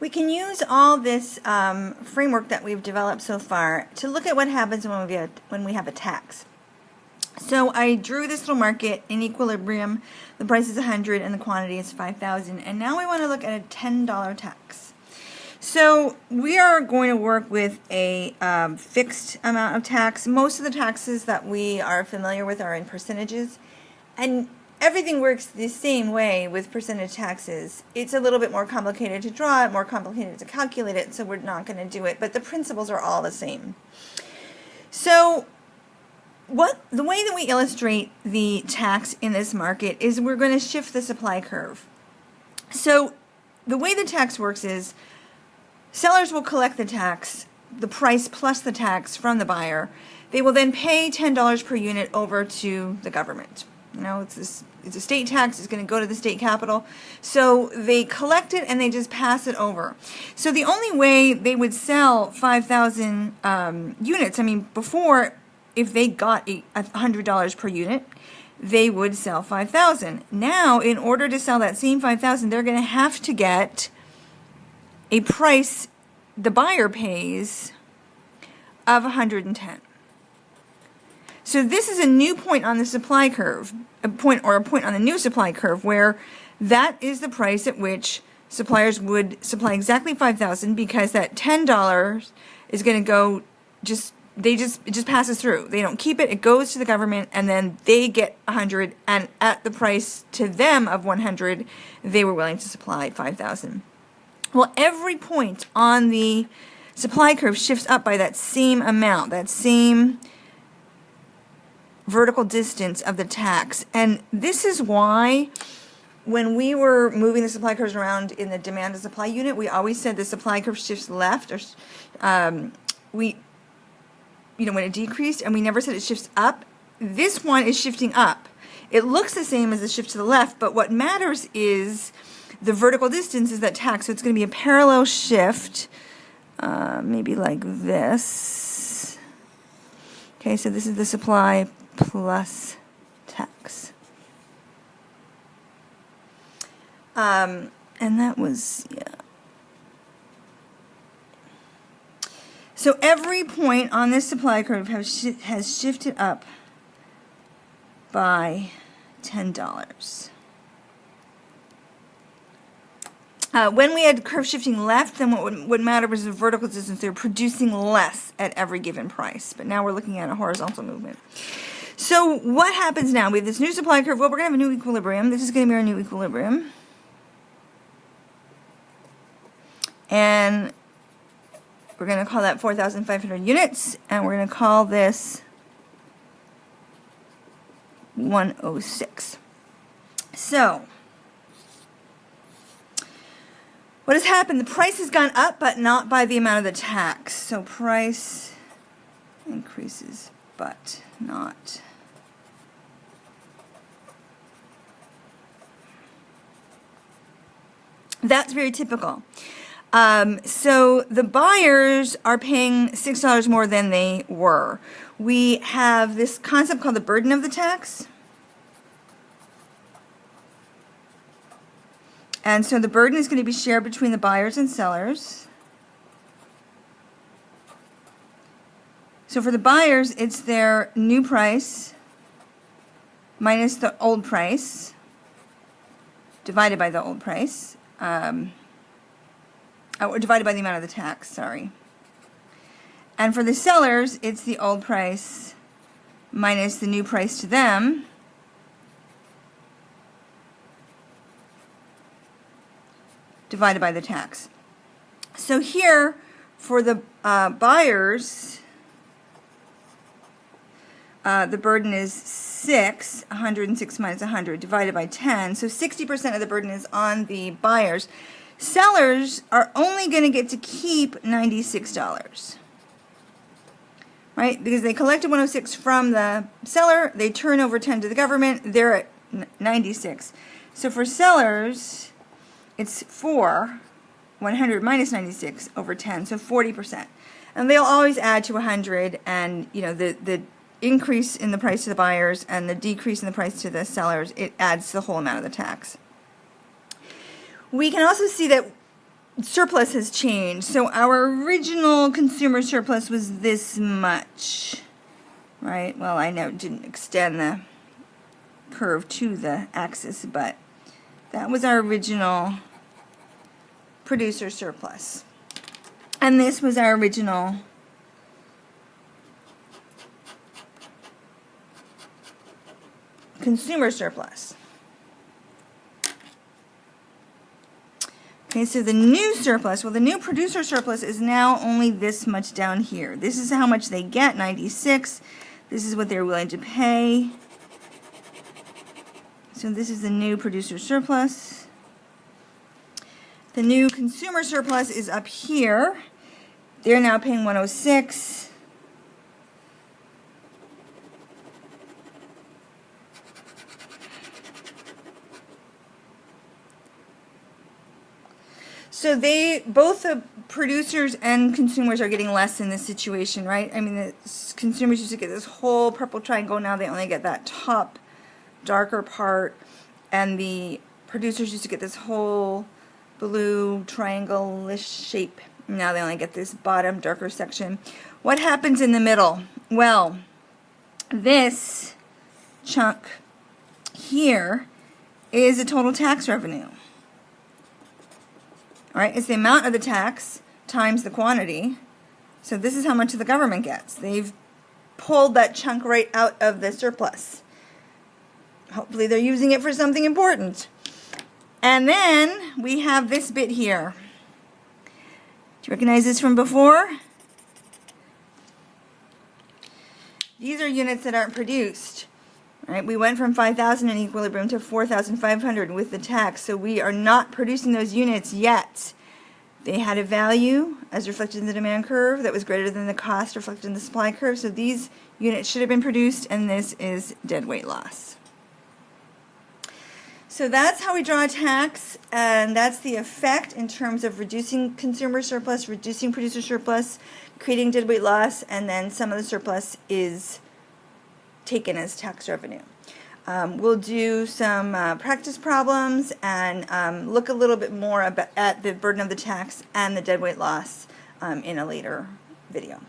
We can use all this framework that we've developed so far to look at what happens when we have a tax. So I drew this little market in equilibrium. The price is 100 and the quantity is 5,000. And now we want to look at a $10 tax. So we are going to work with a fixed amount of tax. Most of the taxes that we are familiar with are in percentages. And everything works the same way with percentage taxes. It's a little bit more complicated to draw it, more complicated to calculate it, so we're not going to do it. But the principles are all the same. So the way that we illustrate the tax in this market is we're going to shift the supply curve. So the way the tax works is sellers will collect the tax, the price plus the tax from the buyer. They will then pay $10 per unit over to the government. You know, it's a state tax. It's going to go to the state capital. So they collect it and they just pass it over. So the only way they would sell 5,000 units, I mean, before, if they got $100 per unit, they would sell 5,000. Now, in order to sell that same 5,000, they're going to have to get a price the buyer pays of 110. So this is a new point on the supply curve, a point on the new supply curve where that is the price at which suppliers would supply exactly 5,000 because that $10 is going to go it just passes through. They don't keep it. It goes to the government, and then they get 100, and at the price to them of 100, they were willing to supply 5,000. Well, every point on the supply curve shifts up by that same amount, that same vertical distance of the tax. And this is why when we were moving the supply curves around in the demand and supply unit, we always said the supply curve shifts left, or when it decreased, and we never said it shifts up. This one is shifting up. It looks the same as the shift to the left, but what matters is the vertical distance is that tax. So it's going to be a parallel shift, maybe like this. Okay, so this is the supply plus tax. And that was, yeah. So every point on this supply curve has shifted up by $10. When we had curve shifting left, then what would matter was the vertical distance. They were producing less at every given price. But now we're looking at a horizontal movement. So what happens now? We have this new supply curve. Well, we're going to have a new equilibrium. This is going to be our new equilibrium. And we're going to call that 4,500 units, and we're going to call this 106. So what has happened? The price has gone up, but not by the amount of the tax. So price increases, but not. That's very typical. So the buyers are paying $6 more than they were. We have this concept called the burden of the tax. And so the burden is going to be shared between the buyers and sellers. So for the buyers, it's their new price minus the old price divided by the old price. Or divided by the amount of the tax, sorry. And for the sellers, it's the old price minus the new price to them divided by the tax. So here, for the buyers, the burden is 106 minus 100 divided by 10. So 60% of the burden is on the buyers. Sellers are only going to get to keep $96, right? Because they collected 106 from the seller, they turn over 10 to the government, they're at 96. So for sellers, it's 100 minus 96 over 10, so 40%. And they'll always add to 100, and the increase in the price to the buyers and the decrease in the price to the sellers, it adds the whole amount of the tax. We can also see that surplus has changed. So our original consumer surplus was this much, right? Well, I know it didn't extend the curve to the axis, but that was our original producer surplus. And this was our original consumer surplus. Okay, so the new surplus, well, the new producer surplus is now only this much down here. This is how much they get, 96. This is what they're willing to pay. So this is the new producer surplus. The new consumer surplus is up here. They're now paying 106. So both the producers and consumers are getting less in this situation, right? I mean, the consumers used to get this whole purple triangle. Now they only get that top darker part. And the producers used to get this whole blue triangle-ish shape. Now they only get this bottom darker section. What happens in the middle? Well, this chunk here is the total tax revenue. All right, it's the amount of the tax times the quantity. So this is how much the government gets. They've pulled that chunk right out of the surplus. Hopefully they're using it for something important. And then we have this bit here. Do you recognize this from before? These are units that aren't produced. Right? We went from 5,000 in equilibrium to 4,500 with the tax, so we are not producing those units yet. They had a value as reflected in the demand curve that was greater than the cost reflected in the supply curve, so these units should have been produced, and this is deadweight loss. So that's how we draw a tax, and that's the effect in terms of reducing consumer surplus, reducing producer surplus, creating deadweight loss, and then some of the surplus is taken as tax revenue. We'll do some practice problems and look a little bit more at the burden of the tax and the deadweight loss in a later video.